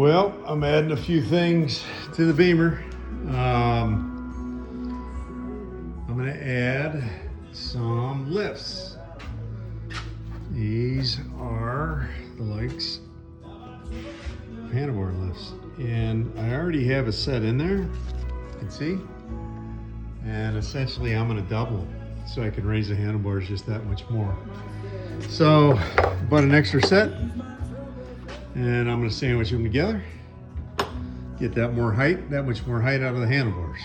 Well, I'm adding a few things to the Beamer. I'm gonna add some lifts. These are the likes of handlebar lifts. And I already have a set in there, you can see. And essentially I'm gonna double so I can raise the handlebars just that much more. So, bought an extra set and I'm gonna sandwich them together. Get that much more height out of the handlebars.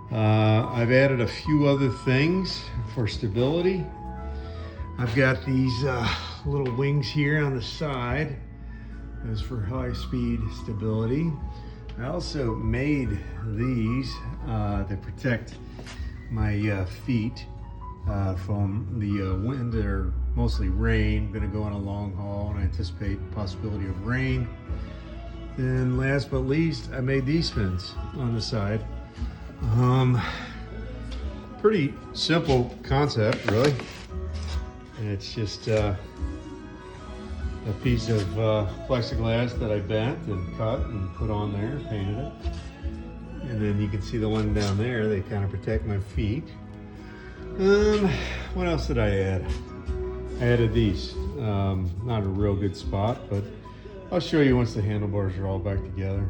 I've added a few other things for stability. I've got these little wings here on the side. Those for high speed stability. I also made these to protect my feet from the wind or mostly rain. Gonna go on a long haul and I anticipate possibility of rain. And last but least, I made these fins on the side. Pretty simple concept, really. And it's just a piece of plexiglass that I bent and cut and put on there, painted it. And then you can see the one down there, they kind of protect my feet. What else did I add? I added these. Not a real good spot, but I'll show you once the handlebars are all back together.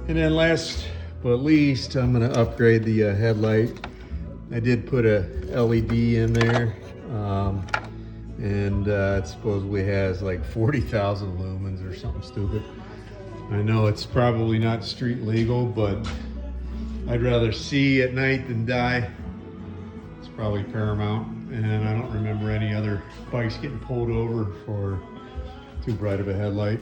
And then last but least, I'm gonna upgrade the headlight. I did put a LED in there, and it supposedly has like 40,000 lumens or something stupid. I know it's probably not street legal, but I'd rather see at night than die. It's probably paramount, and I don't remember any other bikes getting pulled over for too bright of a headlight.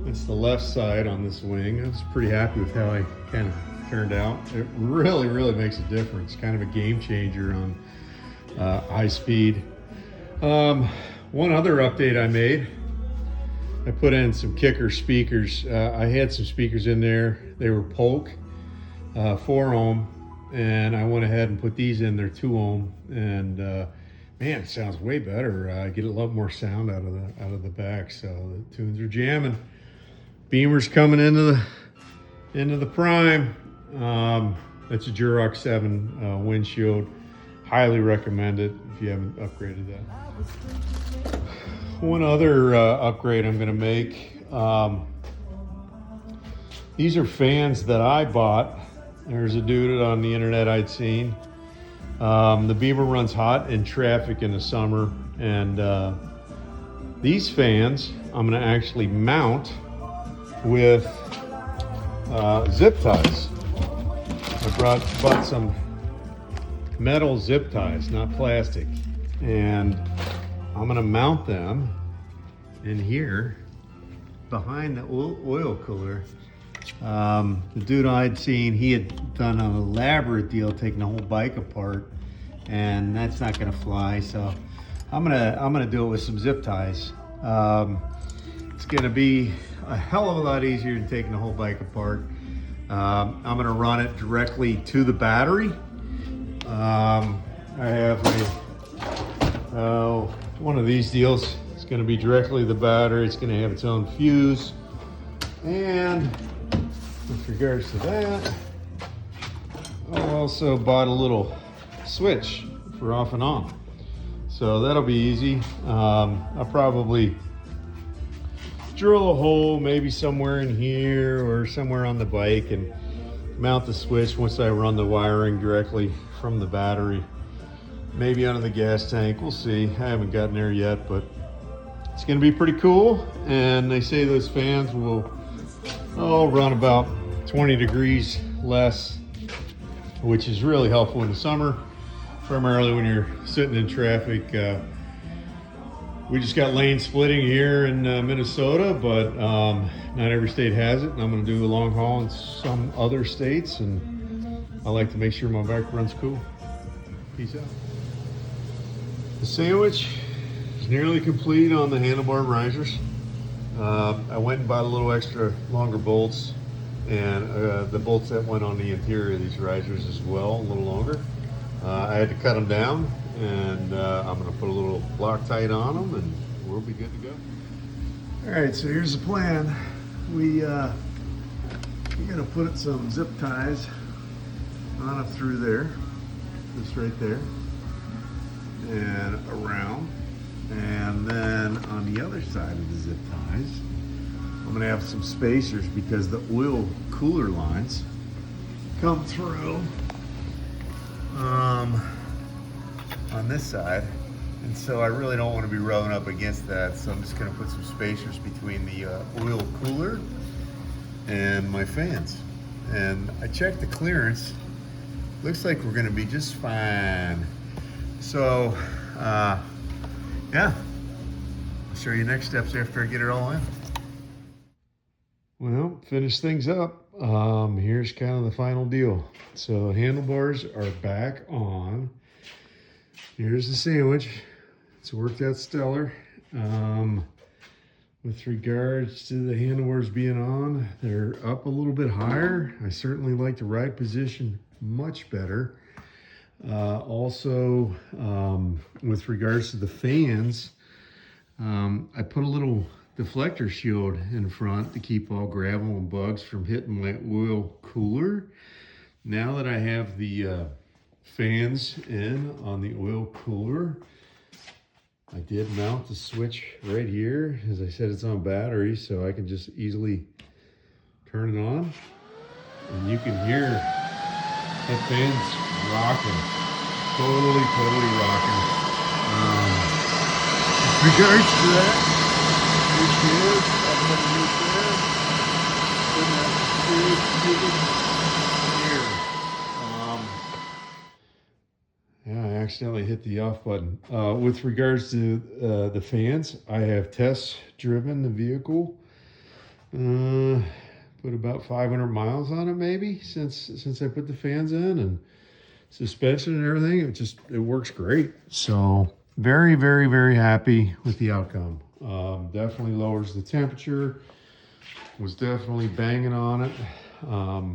It's the left side on this wing. I was pretty happy with how I kind of turned out. It really makes a difference. Kind of a game changer on high speed. One other update I made, I put in some kicker speakers. I had some speakers in there. They were Polk, 4 ohm, and I went ahead and put these in there, 2 ohm, and man, it sounds way better. I get a lot more sound out of the back, so the tunes are jamming. Beamer's coming into the prime. That's a Durox 7 windshield. Highly recommend it if you haven't upgraded that. One other upgrade I'm gonna make. These are fans that I bought. There's a dude on the internet I'd seen. The Beamer runs hot in traffic in the summer, and these fans I'm gonna actually mount with zip ties. I bought some metal zip ties, not plastic, and I'm gonna mount them in here behind the oil cooler. The dude I'd seen, he had done an elaborate deal taking the whole bike apart, and that's not gonna fly. So I'm gonna do it with some zip ties. It's gonna be a hell of a lot easier than taking the whole bike apart. I'm gonna run it directly to the battery. I have one of these deals. It's gonna be directly the battery. It's gonna have its own fuse. And with regards to that, I also bought a little switch for off and on. So that'll be easy. I'll probably drill a hole maybe somewhere in here or somewhere on the bike and mount the switch once I run the wiring directly from the battery. Maybe under the gas tank, we'll see. I haven't gotten there yet, but it's gonna be pretty cool. And they say those fans will run about 20 degrees less, which is really helpful in the summer, primarily when you're sitting in traffic. We just got lane splitting here in Minnesota, but not every state has it. And I'm gonna do a long haul in some other states, and I like to make sure my bike runs cool. Peace out. The sandwich is nearly complete on the handlebar risers. I went and bought a little extra longer bolts, and the bolts that went on the interior of these risers as well, a little longer. I had to cut them down, and I'm gonna put a little Loctite on them, and we'll be good to go. All right, so here's the plan. We're gonna put some zip ties on up through there, just right there, and around. And then on the other side of the zip ties, I'm gonna have some spacers because the oil cooler lines come through on this side. And so I really don't want to be rubbing up against that. So I'm just gonna put some spacers between the oil cooler and my fans. And I checked the clearance. Looks like we're gonna be just fine. So, yeah, I'll show you next steps after I get it all in. Well, finish things up. Here's kind of the final deal. So handlebars are back on. Here's the sandwich. It's worked out stellar. With regards to the handlebars being on, they're up a little bit higher. I certainly like the ride position much better. Also, with regards to the fans, I put a little deflector shield in front to keep all gravel and bugs from hitting my oil cooler. Now that I have the fans in on the oil cooler, I did mount the switch right here. As I said, it's on battery, so I can just easily turn it on. And you can hear that fan's rocking. Totally rocking. With regards to that, here she is. I've got a new fan. Putting that here. Yeah, I accidentally hit the off button. With regards to the fans, I have test driven the vehicle. Put about 500 miles on it maybe since I put the fans in, and suspension and everything. It works great. So very happy with the outcome. Definitely lowers the temperature. Was definitely banging on it.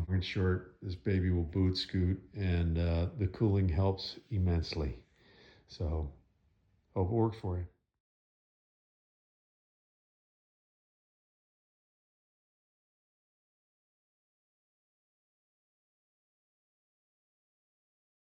In short, this baby will boot scoot, and the cooling helps immensely. So hope it works for you.